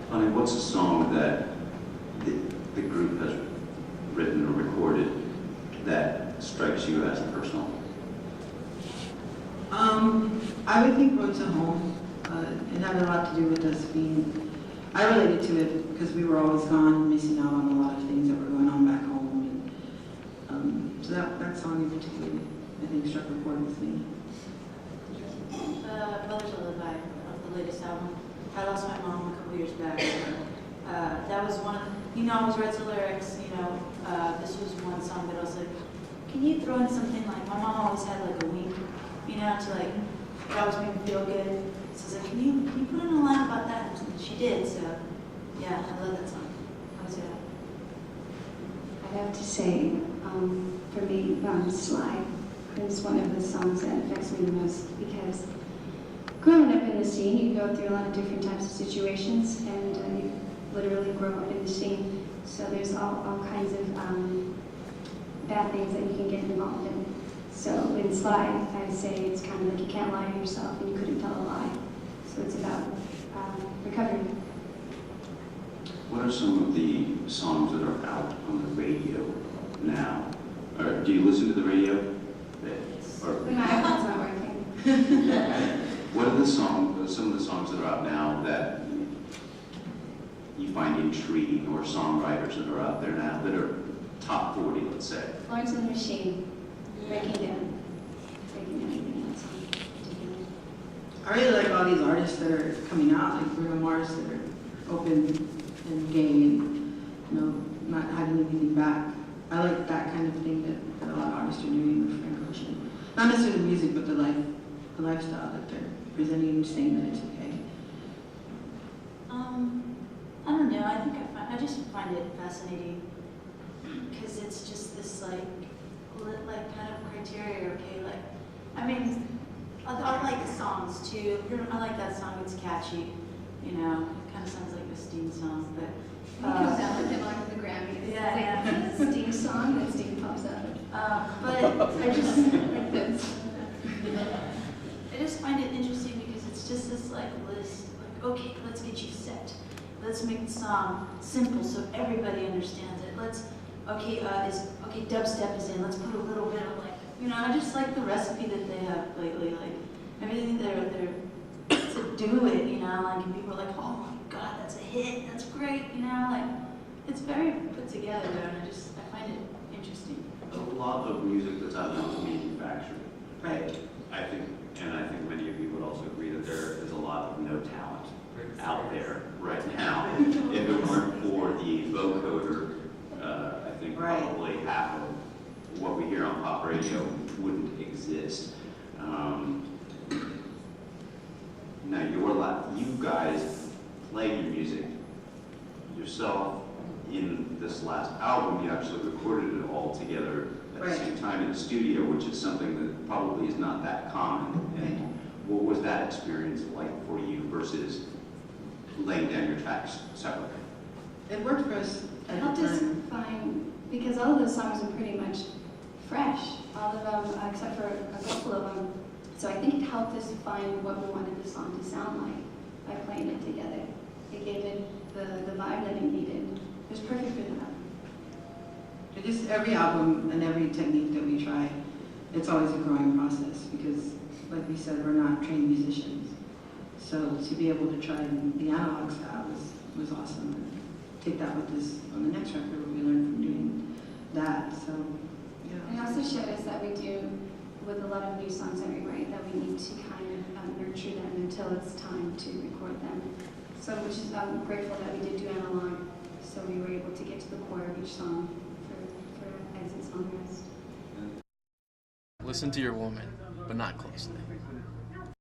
Honey, what's a song that the group has written or recorded that strikes you as personal? I would think Road to Home. It had a lot to do with us being, I related to it because we were always gone, missing out on a lot of things that were going on back home. And so that song in particular, I think, struck a chord with me. Mother's Lullaby of the latest album. I lost my mom a couple years back. So, that was one of the, I always read the lyrics, this was one song that I was like, can you throw in something like, my mom always had like a wink, to like, it always made me feel good. So I was like, can you put in a line about that? And she did, so yeah, I love that song. How was it? I'd have to say, for me, Slide is one of the songs that affects me the most because growing up in the scene, you go through a lot of different types of situations and you literally grow up in the scene. So there's all kinds of bad things that you can get involved in. So in Slide, I'd say it's kind of like you can't lie to yourself and you couldn't tell a lie. So it's about recovery. What are some of the songs that are out on the radio now? Or do you listen to the radio? When my iPod's not working. What are some of the songs that are out now that you find intriguing, or songwriters that are out there now that are top 40, let's say? Florence and the Machine, Breaking Down everything else. I really like all these artists that are coming out, like Bruno Mars, that are open and gay and not hiding anything back. I like that kind of thing that a lot of artists are doing with Frank Ocean. Not necessarily the music, but the lifestyle that they're presenting and saying that it's okay. I don't know. I just find it fascinating because it's just this like kind of criteria. Okay, I like the songs too. I like that song. It's catchy. It kind of sounds like a Sting song, but. He comes out with him on the Grammys. Yeah, it's like Sting song, and Sting pops up. But I just like this. I just find it interesting because it's just this like list. Like, okay, let's get you set. Let's make the song simple so everybody understands it. Dubstep is in. Let's put a little bit of I just like the recipe that they have lately. Like everything they're to do it. And people are like, oh my God, that's a hit. That's great. It's very put together, and I find it interesting. A lot of music that's out now is manufactured. Right. I think many of you would also agree that there is a lot of no talent out there right now. If it weren't for the vocoder, I think probably half of what we hear on pop radio wouldn't exist. Now, you guys play your music yourself. In this last album, you actually recorded it all together at the same time in the studio, which is something that probably is not that common. And what was that experience like for you versus laying down your tracks separately? It worked for us. It helped us find, because all of those songs are pretty much fresh, all of them, except for a couple of them. So I think it helped us find what we wanted the song to sound like by playing it together. It gave it the vibe that it needed. It was perfect for that. Just every album and every technique that we try, it's always a growing process because, like we said, we're not trained musicians. So to be able to try the analog style was awesome. And take that with us on the next record, what we learned from doing that. So, yeah. It also showed us that we do, with a lot of new songs that we write, that we need to kind of nurture them until it's time to record them. So, which is, I'm grateful that we did do analog. So we were able to get to the core of each song for exit song rest. Listen to your woman, but not closely.